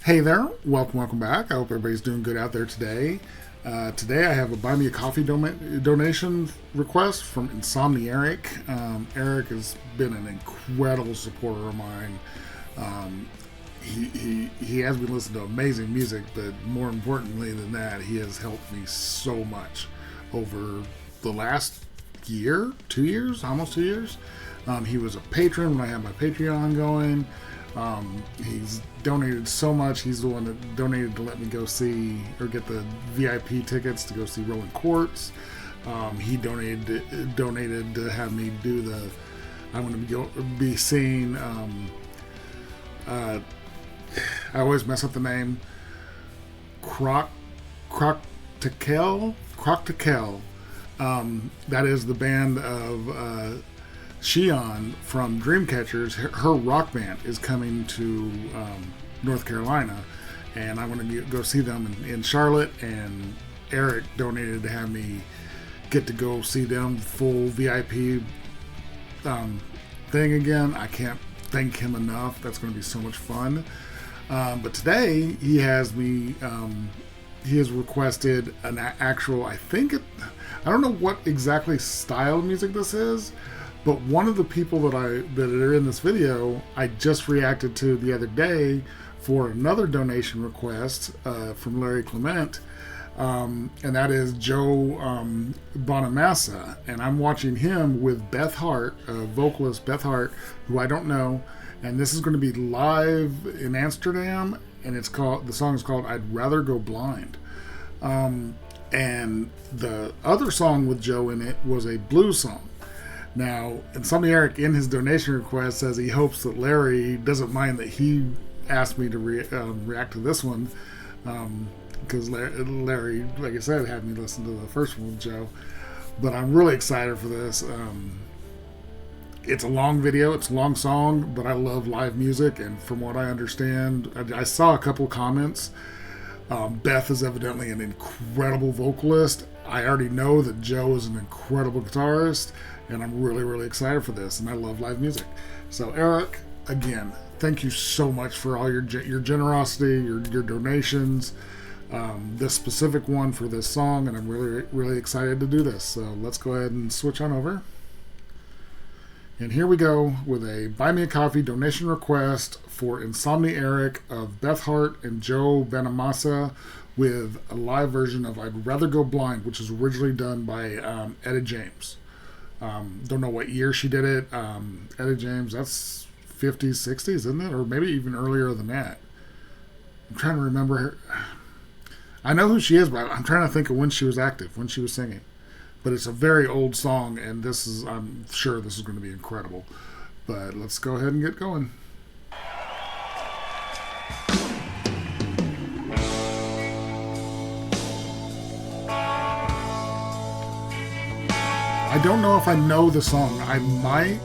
Hey there, welcome back. I hope everybody's doing good out there today. Today I have a Buy Me a Coffee donation request from Insomniac. Eric has been an incredible supporter of mine. He has me listen to amazing music, but more importantly than that, he has helped me so much over the last year, 2 years, almost 2 years. He was a patron when I had my Patreon going. He's donated so much. He's the one that donated to let me go see or get the VIP tickets to go see Rolling Quartz. He donated to have me do the. I'm going to be seeing. I always mess up the name. Croctakel. That is the band of Shion from Dreamcatchers. Her rock band is coming to North Carolina, and I want to go see them in Charlotte. And Eric donated to have me get to go see them full VIP thing again. I can't thank him enough. That's going to be so much fun. But today he has me. He has requested an actual. I don't know what exactly style of music this is. But one of the people that are in this video, I just reacted to the other day for another donation request from Larry Clement, and that is Joe Bonamassa. And I'm watching him with Beth Hart, vocalist Beth Hart, who I don't know. And this is going to be live in Amsterdam, and the song is called "I'd Rather Go Blind." And the other song with Joe in it was a blues song. Now, Insomniac in his donation request says he hopes that Larry doesn't mind that he asked me to react to this one, because Larry, like I said, had me listen to the first one with Joe. But I'm really excited for this. It's a long video, it's a long song, but I love live music, and from what I understand, I saw a couple comments. Beth is evidently an incredible vocalist. I already know that Joe is an incredible guitarist, and I'm really, really excited for this, and I love live music. So, Eric, again, thank you so much for all your generosity, your donations, this specific one for this song, and I'm really, really excited to do this. So let's go ahead and switch on over. And here we go with a Buy Me a Coffee donation request for Insomniac of Beth Hart and Joe Bonamassa with a live version of I'd Rather Go Blind, which was originally done by Etta James. Don't know what year she did it. Etta James, that's 50s, 60s, isn't it? Or maybe even earlier than that. I'm trying to remember her. I know who she is, but I'm trying to think of when she was active, when she was singing. But it's a very old song, and I'm sure this is going to be incredible. But let's go ahead and get going. I don't know if I know the song. I might,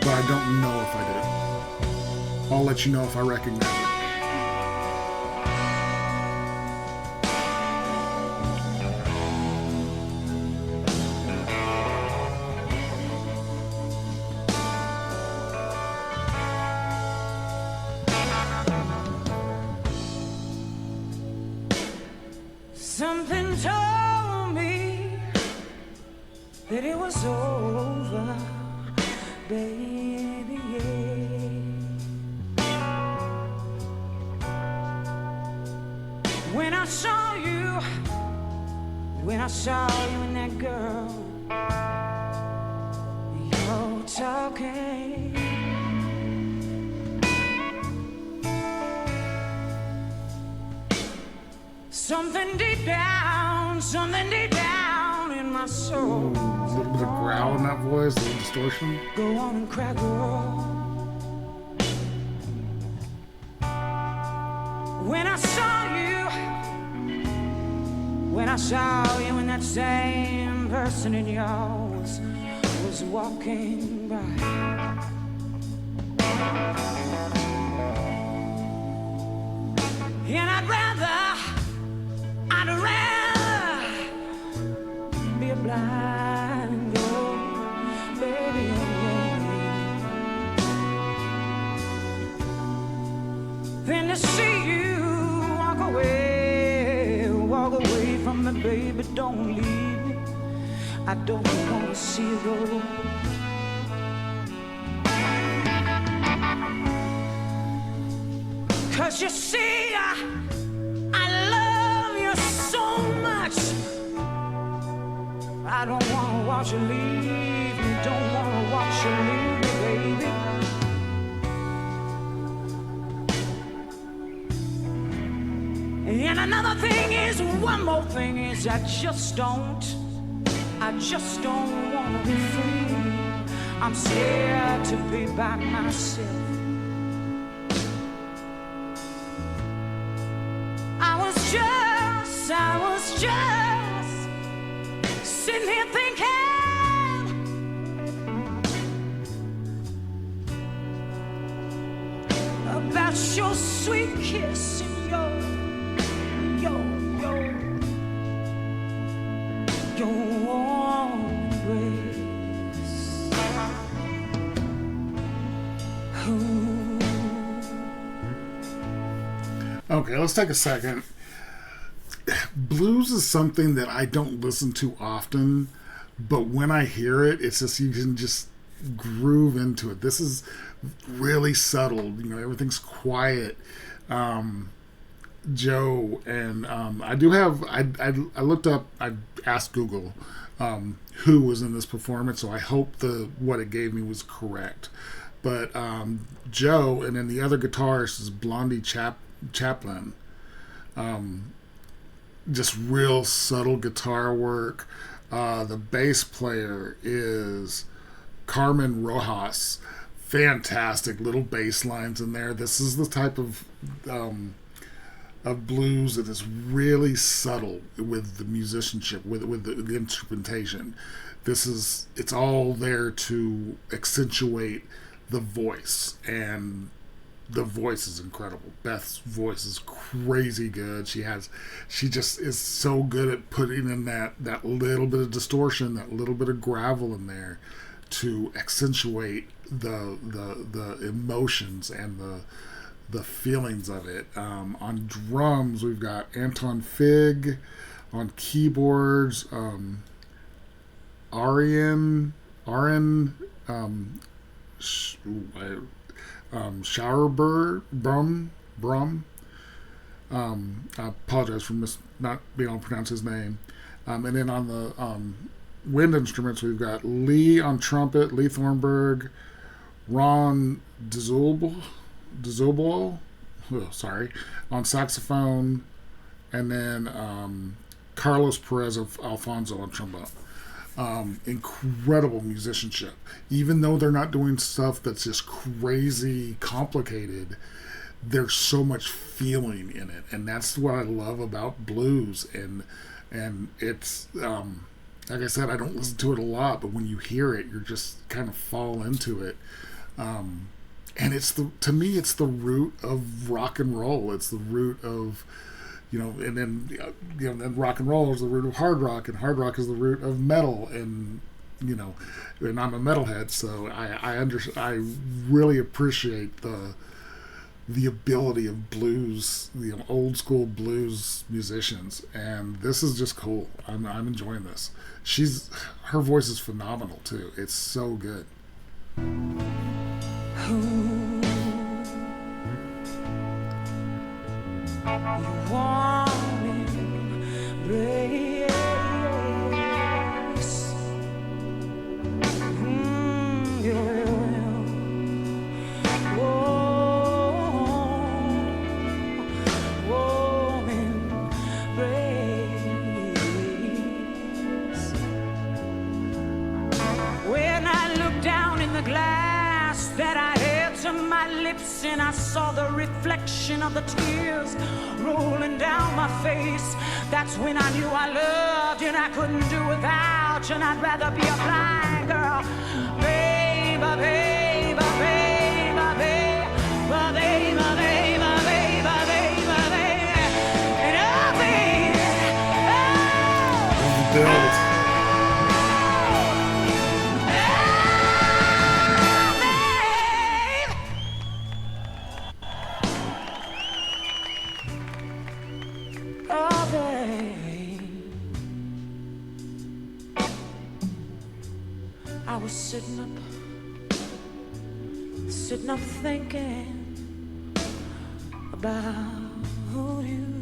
but I don't know if I do. I'll let you know if I recognize it. Something told me that it was over, baby, yeah. When I saw you and that girl, you're talking. Something deep down in my soul. A little bit of growl in that voice, a little distortion. Go on and cry, girl. When I saw you and that same person in yours was walking by. And I'd rather be a blind girl, baby, than to see you baby, don't leave me. I don't want to see you go. Cause you see, I love you so much. I don't want to watch you leave me. Don't want to watch you leave me, baby. And another thing is, one more thing is, I just don't want to be free. I'm scared to be by myself. I was just sitting here thinking about your sweet kiss and your warm embrace. Ooh. Okay, let's take a second. Blues is something that I don't listen to often, but when I hear it, it's just, you can just groove into it. This is really subtle. You know, everything's quiet. Joe, and I do have, I looked up, I asked Google who was in this performance, so I hope what it gave me was correct. But Joe, and then the other guitarist is Blondie Chaplin. Just real subtle guitar work. The bass player is Carmen Rojas. Fantastic little bass lines in there. This is the type of blues that is really subtle with the musicianship, with the instrumentation. It's all there to accentuate the voice, and the voice is incredible. Beth's voice is crazy good. She just is so good at putting in that little bit of distortion, that little bit of gravel in there to accentuate the emotions and the feelings of it. On drums, we've got Anton Fig. On keyboards, Arian Schauerberg, Brum. I apologize for not being able to pronounce his name. And then on the wind instruments, we've got Lee on trumpet, Lee Thornburg, Ron Dzubal, on saxophone, and then Carlos Perez of Alfonso on trombone. Incredible musicianship. Even though they're not doing stuff that's just crazy complicated, there's so much feeling in it, and that's what I love about blues. And it's like I said, I don't listen to it a lot, but when you hear it, you're just kind of fall into it. And to me, it's the root of rock and roll. It's the root of, and then rock and roll is the root of hard rock, and hard rock is the root of metal, and and I'm a metalhead, so I really appreciate the ability of blues, old school blues musicians, and this is just cool. I'm enjoying this. Her voice is phenomenal too. It's so good. You want me, baby. And I saw the reflection of the tears rolling down my face. That's when I knew I loved you and I couldn't do without you, and I'd rather be a blind girl. Baby, baby, baby, baby, baby, baby, baby, baby, baby. And oh, baby, oh. I was sitting up thinking about you.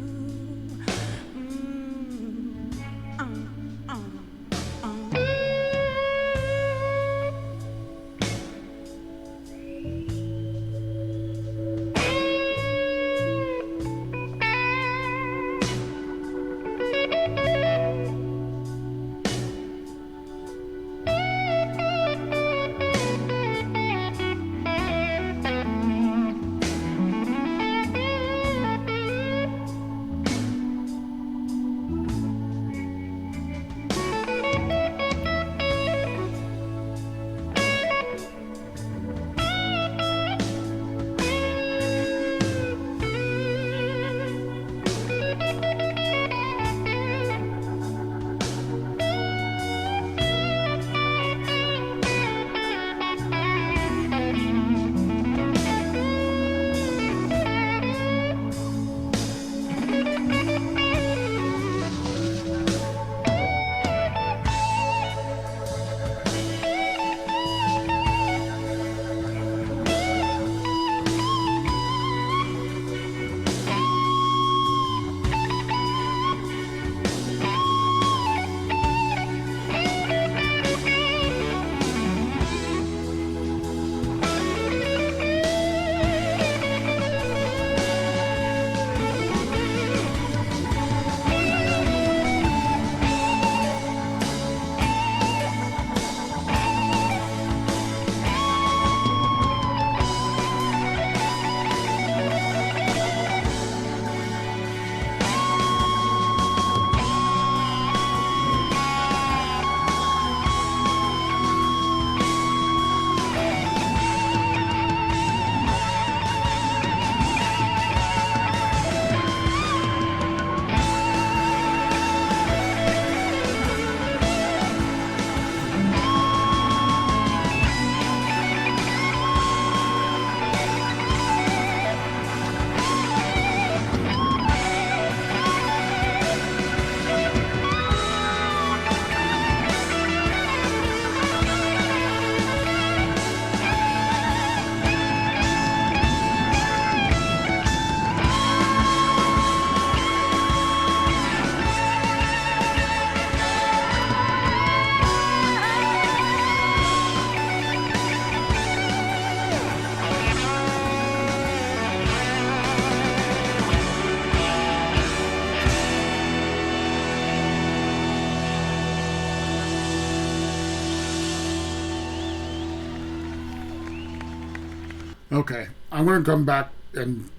Okay, I'm going to come back and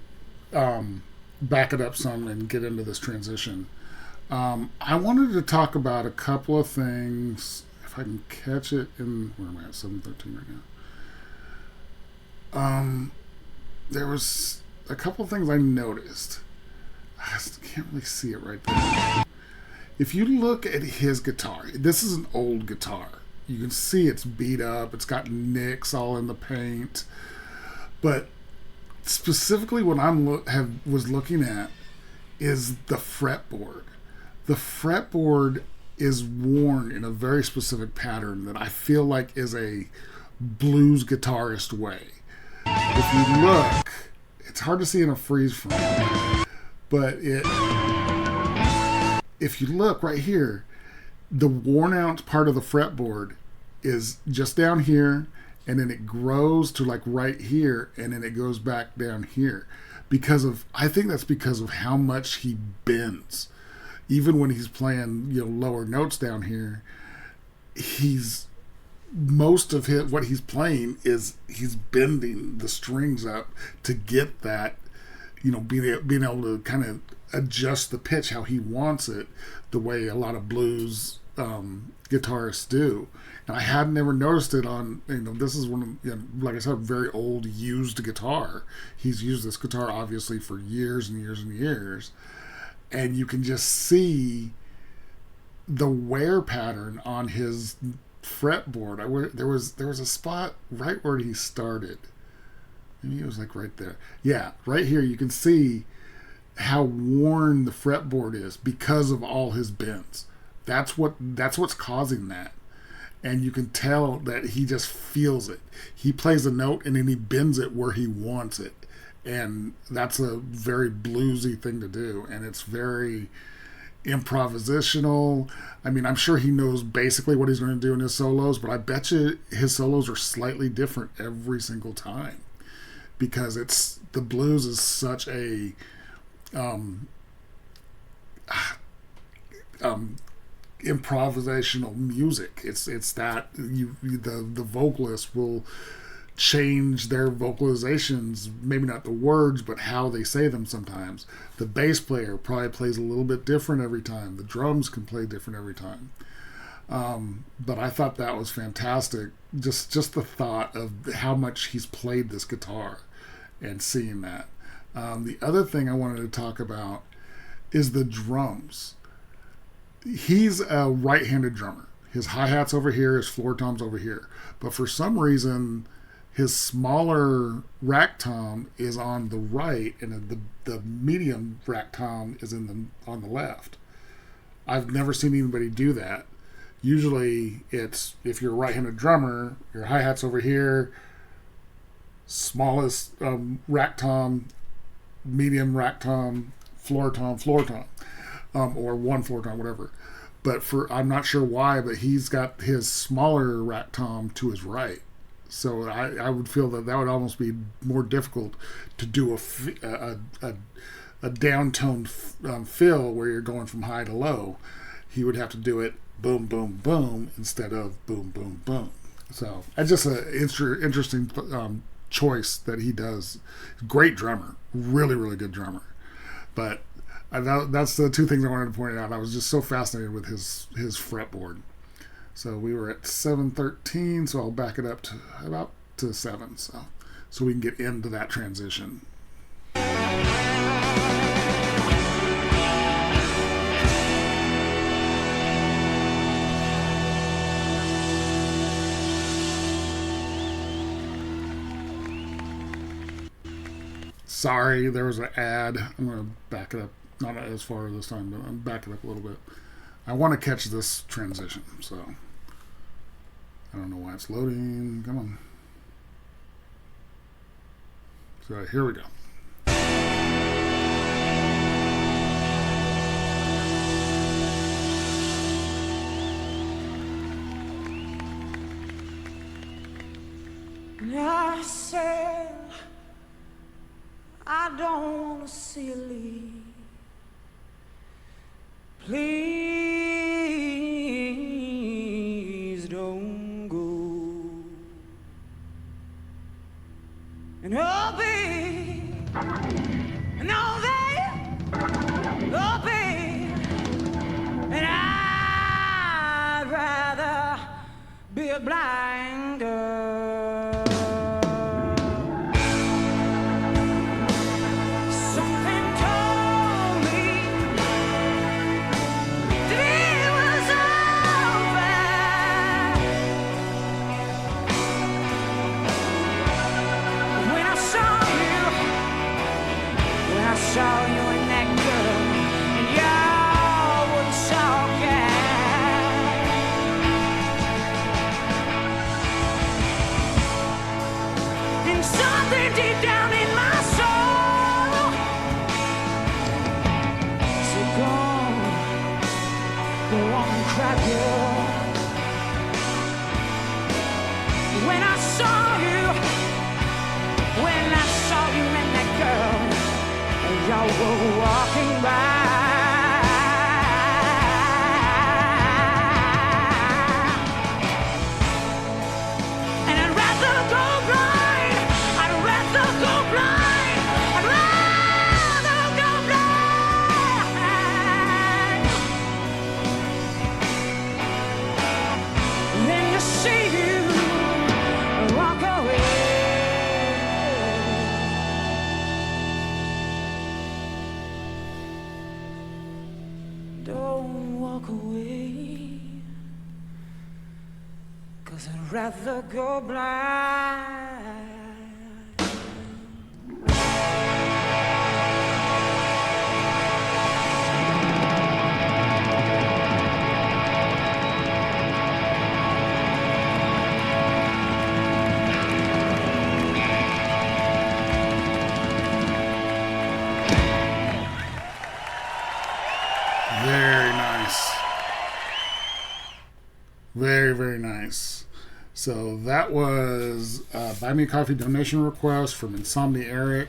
back it up some and get into this transition. I wanted to talk about a couple of things. If I can catch it in, where am I at? 7:13 right now. There was a couple of things I noticed. I can't really see it right there. If you look at his guitar, this is an old guitar. You can see it's beat up. It's got nicks all in the paint. But specifically, what was looking at is the fretboard. The fretboard is worn in a very specific pattern that I feel like is a blues guitarist way. If you look, it's hard to see in a freeze frame, but if you look right here, the worn out part of the fretboard is just down here, and then it grows to like right here, and then it goes back down here. I think that's because of how much he bends. Even when he's playing, lower notes down here, most of what he's playing is he's bending the strings up to get that, being able to kind of adjust the pitch how he wants it, the way a lot of blues guitarists do. And I had never noticed it on, this is one of, like I said, a very old used guitar. He's used this guitar obviously for years and years and years. And you can just see the wear pattern on his fretboard. There was a spot right where he started. Maybe it was like right there. Yeah, right here you can see how worn the fretboard is because of all his bends. That's what's causing that. and you can tell that he just feels it. He plays a note and then he bends it where he wants it, and that's a very bluesy thing to do, and it's very improvisational. I mean, I'm sure he knows basically what he's going to do in his solos, but I bet you his solos are slightly different every single time, because it's the blues is such a improvisational music. It's that the vocalists will change their vocalizations, maybe not the words, but how they say them sometimes. The bass player probably plays a little bit different every time. The drums can play different every time. But I thought that was fantastic. Just the thought of how much he's played this guitar and seeing that. The other thing I wanted to talk about is the drums. He's a right-handed drummer. His hi-hat's over here, his floor tom's over here. But for some reason, his smaller rack tom is on the right, and the medium rack tom is on the left. I've never seen anybody do that. Usually, it's if you're a right-handed drummer, your hi-hat's over here, smallest rack tom, medium rack tom, floor tom, or one floor tom, whatever. But I'm not sure why, but he's got his smaller rack tom to his right. So I would feel that would almost be more difficult to do a downtoned fill where you're going from high to low. He would have to do it boom, boom, boom instead of boom, boom, boom. So it's just an interesting choice that he does. Great drummer. Really, really good drummer. But that's the two things I wanted to point out. I was just so fascinated with his fretboard. So we were at 713, so I'll back it up to about to 7, so we can get into that transition. Sorry, there was an ad. I'm going to back it up, not as far this time, but I'm backing up a little bit. I want to catch this transition, so I don't know why it's loading. Come on. So here we go. I said, I don't want to see you leave. Please don't go. And oh, babe, no, babe, oh, babe, and I'd rather be a blind girl. Saw you and that girl, and y'all would talk and something deep down in my soul said, go on and cry, girl. When I saw you and that girl, y'all were walking by, and I'd rather go blind. I'd rather go blind. I'd rather go blind than to see you walk away. Don't walk away, 'cause I'd rather go blind. Very, very nice. So that was Buy Me a Coffee donation request from Insomnia Eric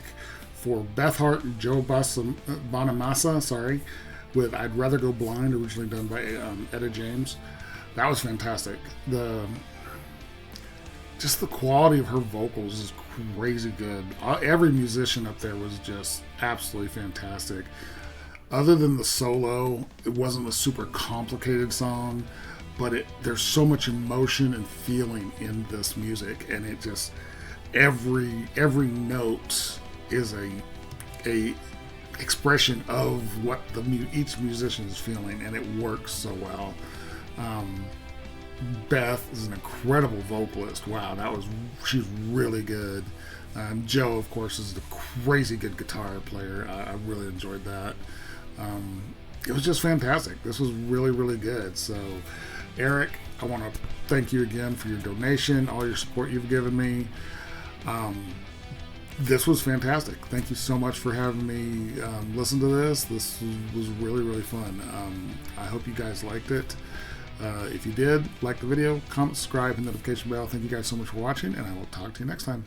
for Beth Hart and Joe Bonamassa, sorry, with I'd Rather Go Blind, originally done by Etta James. That was fantastic. Just the quality of her vocals is crazy good. Every musician up there was just absolutely fantastic. Other than the solo, it wasn't a super complicated song, but there's so much emotion and feeling in this music, and it just every note is a expression of what each musician is feeling, and it works so well. Beth is an incredible vocalist. Wow, she's really good. Joe, of course, is a crazy good guitar player. I really enjoyed that. It was just fantastic. This was really, really good. So, Eric, I want to thank you again for your donation, all your support you've given me. This was fantastic. Thank you so much for having me listen to this. This was really, really fun. I hope you guys liked it. If you did, like the video, comment, subscribe, and notification bell. Thank you guys so much for watching, and I will talk to you next time.